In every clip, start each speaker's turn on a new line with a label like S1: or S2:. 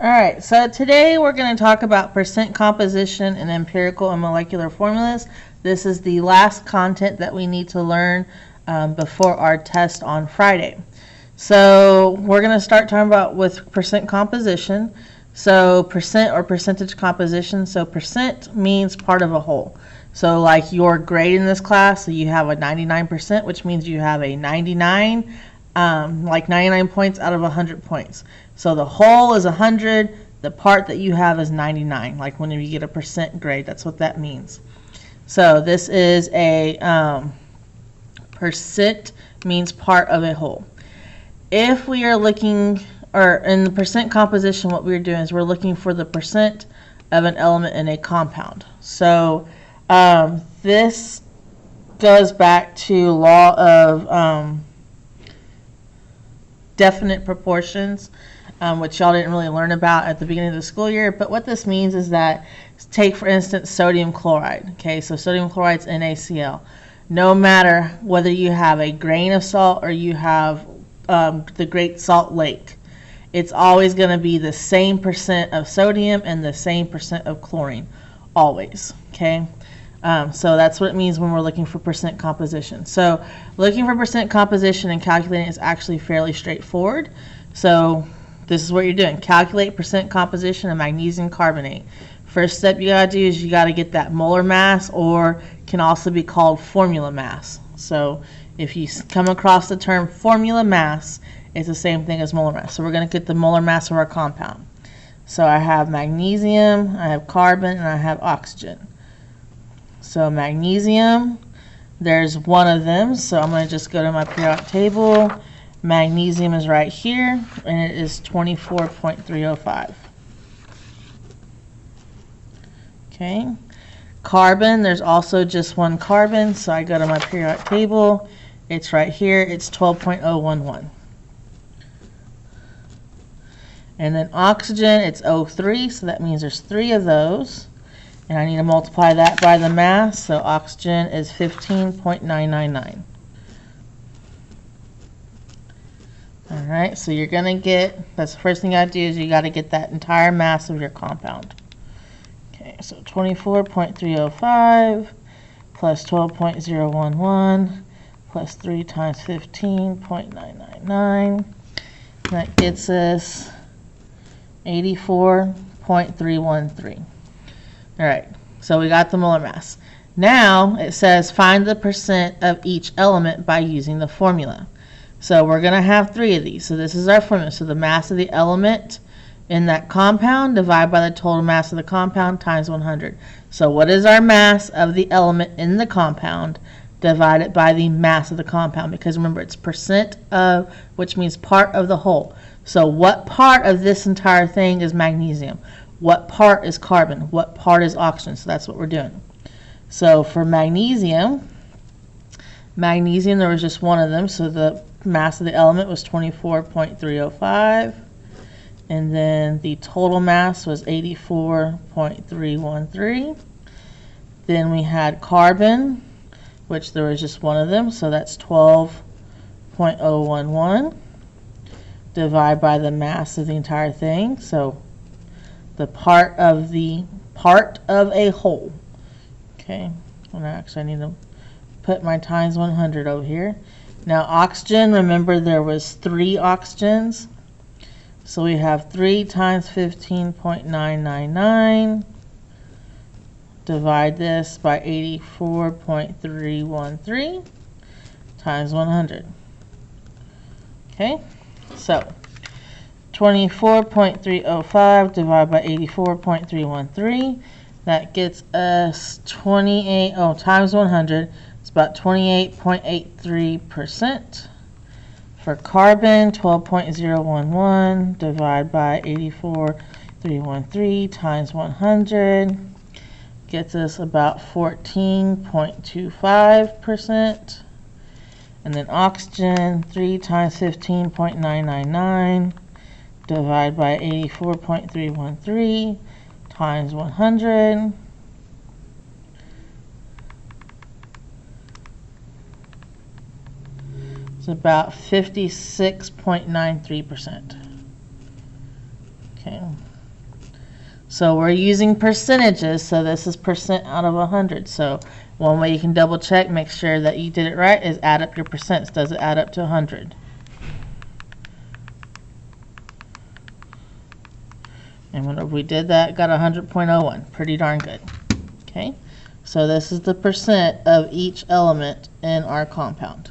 S1: All right, so today we're going to talk about percent composition and empirical and molecular formulas. This is the last content that we need to learn before our test on Friday. So we're going to start talking about with percent composition. So percent or percentage composition. So percent means part of a whole. So like your grade in this class, so you have a 99%, which means you have a 99, like 99 points out of 100 points. So the whole is 100, the part that you have is 99. Like when you get a percent grade, that's what that means. So this is a percent means part of a whole. If we are looking, or in the percent composition, what we're doing is we're looking for the percent of an element in a compound. So this goes back to law of definite proportions, which y'all didn't really learn about at the beginning of the school year. But what this means is that, take for instance sodium chloride. Okay, so sodium chloride's NaCl. No matter whether you have a grain of salt or you have the Great Salt Lake, it's always going to be the same percent of sodium and the same percent of chlorine, always. Okay, so that's what it means when we're looking for percent composition. So looking for percent composition and calculating is actually fairly straightforward. So this is what you're doing. Calculate percent composition of magnesium carbonate. First step you got to do is you got to get that molar mass, or can also be called formula mass. So if you come across the term formula mass, it's the same thing as molar mass. So we're going to get the molar mass of our compound. So I have magnesium, I have carbon, and I have oxygen. So magnesium, there's one of them. So I'm going to just go to my periodic table. Magnesium is right here, and it is 24.305. Okay. Carbon, there's also just one carbon, so I go to my periodic table. It's right here. It's 12.011. And then oxygen, it's O3, so that means there's 3 of those. And I need to multiply that by the mass, so oxygen is 15.999. All right, so you're going to get, that's the first thing you got to do is you got to get that entire mass of your compound. Okay, so 24.305 plus 12.011 plus 3 times 15.999. That gets us 84.313. All right, so we got the molar mass. Now it says find the percent of each element by using the formula. So we're going to have 3 of these. So this is our formula. So the mass of the element in that compound divided by the total mass of the compound times 100. So what is our mass of the element in the compound divided by the mass of the compound? Because remember, it's percent of, which means part of the whole. So what part of this entire thing is magnesium? What part is carbon? What part is oxygen? So that's what we're doing. So for magnesium, there was just one of them. So the mass of the element was 24.305. And then the total mass was 84.313. Then we had carbon, which there was just one of them. So that's 12.011 divided by the mass of the entire thing. So the part of a whole. Okay, well, actually I need to put my times 100 over here. Now oxygen, remember there was 3 oxygens. So we have 3 times 15.999. Divide this by 84.313 times 100. Okay, so 24.305 divided by 84.313. That gets us 28, times 100. It's about 28.83%. For carbon, 12.011 divided by 84.313 times 100 gets us about 14.25%. And then oxygen, 3 times 15.999 divided by 84.313 times 100. It's about 56.93%. Okay. So we're using percentages, so this is percent out of 100. So one way you can double check, make sure that you did it right, is add up your percents. Does it add up to 100? And whenever we did that, got 100.01. Pretty darn good. Okay, so this is the percent of each element in our compound.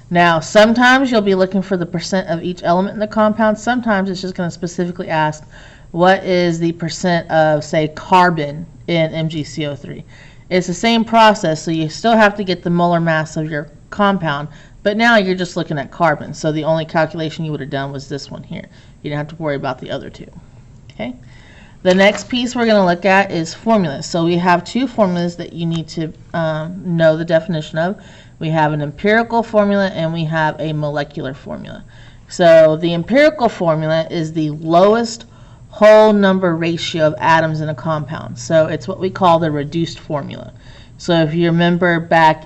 S1: Now, sometimes you'll be looking for the percent of each element in the compound. Sometimes it's just going to specifically ask, what is the percent of, say, carbon in MgCO3? It's the same process, so you still have to get the molar mass of your compound, but now you're just looking at carbon. So the only calculation you would have done was this one here. You didn't have to worry about the other two. Okay. The next piece we're going to look at is formulas. So we have two formulas that you need to know the definition of. We have an empirical formula and we have a molecular formula. So the empirical formula is the lowest whole number ratio of atoms in a compound. So it's what we call the reduced formula. So if you remember back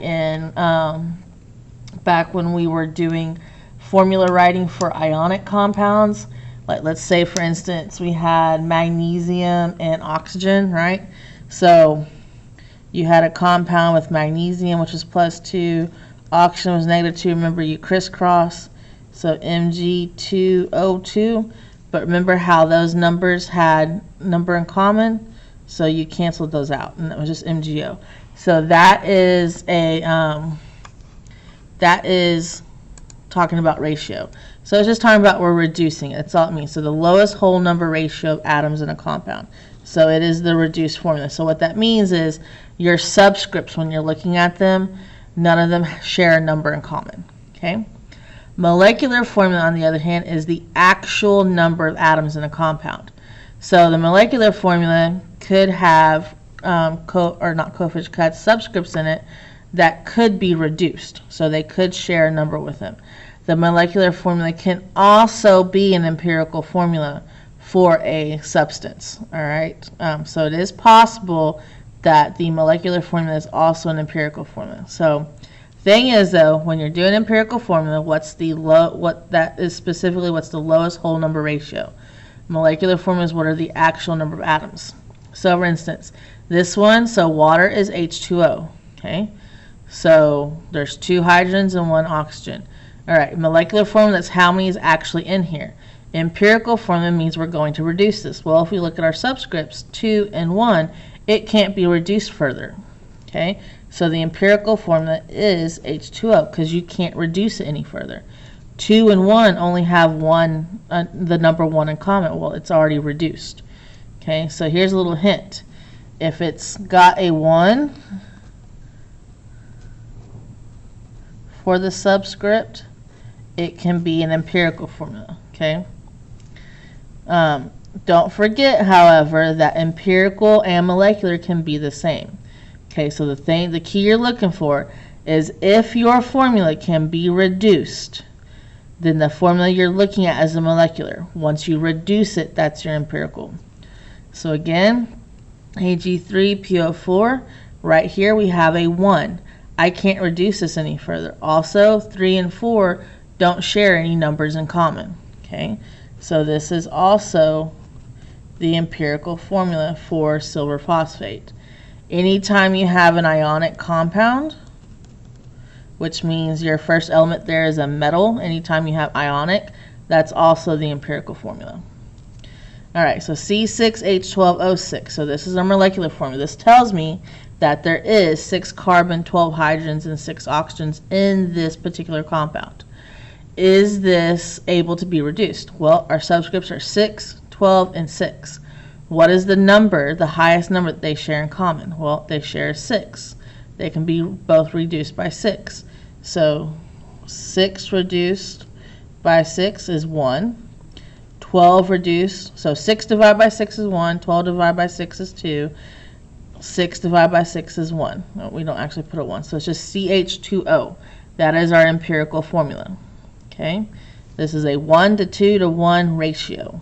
S1: when we were doing formula writing for ionic compounds, like let's say for instance we had magnesium and oxygen, right? So you had a compound with magnesium, which was +2, oxygen was -2. Remember, you crisscross, so Mg2O2. But remember how those numbers had number in common, so you canceled those out, and that was just MgO. So that is talking about ratio. So it's just talking about we're reducing it. That's all it means. So the lowest whole number ratio of atoms in a compound. So it is the reduced formula. So what that means is your subscripts, when you're looking at them, none of them share a number in common. Okay. Molecular formula, on the other hand, is the actual number of atoms in a compound. So the molecular formula could have subscripts in it that could be reduced. So they could share a number with them. The molecular formula can also be an empirical formula for a substance. All right. So it is possible that the molecular formula is also an empirical formula. So thing is though, when you're doing empirical formula, what's the lowest whole number ratio? Molecular formula is what are the actual number of atoms. So for instance, this one, so water is H2O. Okay. So there's 2 hydrogens and 1 oxygen. All right, molecular formula, that's how many is actually in here. Empirical formula means we're going to reduce this. Well, if we look at our subscripts, 2 and 1, it can't be reduced further. Okay, so the empirical formula is H2O because you can't reduce it any further. 2 and 1 only have the number 1 in common. Well, it's already reduced. Okay, so here's a little hint. If it's got a 1 for the subscript, it can be an empirical formula. Okay. Don't forget, however, that empirical and molecular can be the same. Okay, so the key you're looking for is if your formula can be reduced, then the formula you're looking at is a molecular. Once you reduce it, that's your empirical. So again, Ag3PO4, right here we have a 1. I can't reduce this any further. Also, 3 and 4 don't share any numbers in common. Okay, so this is also the empirical formula for silver phosphate. Anytime you have an ionic compound, which means your first element there is a metal, anytime you have ionic, that's also the empirical formula. All right, so C6H12O6. So this is our molecular formula. This tells me that there is 6 carbon, 12 hydrogens, and 6 oxygens in this particular compound. Is this able to be reduced? Well, our subscripts are 6, 12, and 6. What is the number, the highest number that they share in common? Well, they share 6. They can be both reduced by 6. So 6 reduced by 6 is 1. 12 reduced, so 6 divided by 6 is 1. 12 divided by 6 is 2. 6 divided by 6 is 1. No, we don't actually put a 1. So it's just CH2O. That is our empirical formula. Okay, this is a 1 to 2 to 1 ratio.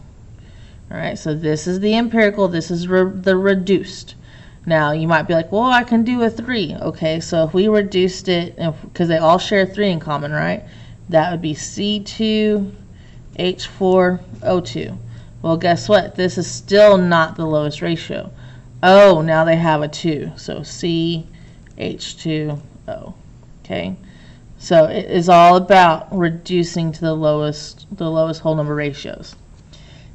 S1: All right, so this is the empirical, this is the reduced. Now you might be like, well, I can do a 3. Okay, so if we reduced it, because they all share 3 in common, right? That would be C2H4O2. Well, guess what? This is still not the lowest ratio. Oh, now they have a 2. So CH2O. Okay? So it is all about reducing to the lowest whole number ratios.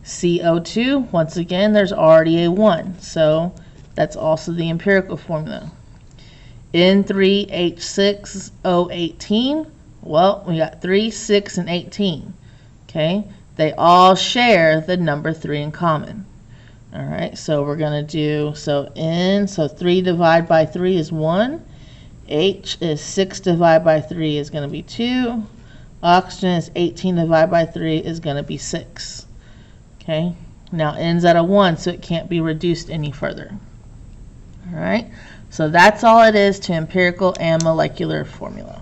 S1: CO2, once again, there's already a 1. So that's also the empirical formula. N3H6O18, well, we got 3, 6, and 18. Okay? They all share the number 3 in common. All right, so we're going to do, so 3 divided by 3 is 1. H is 6 divided by 3 is going to be 2. Oxygen is 18 divided by 3 is going to be 6. Okay, now N's at a 1, so it can't be reduced any further. All right, so that's all it is to empirical and molecular formula.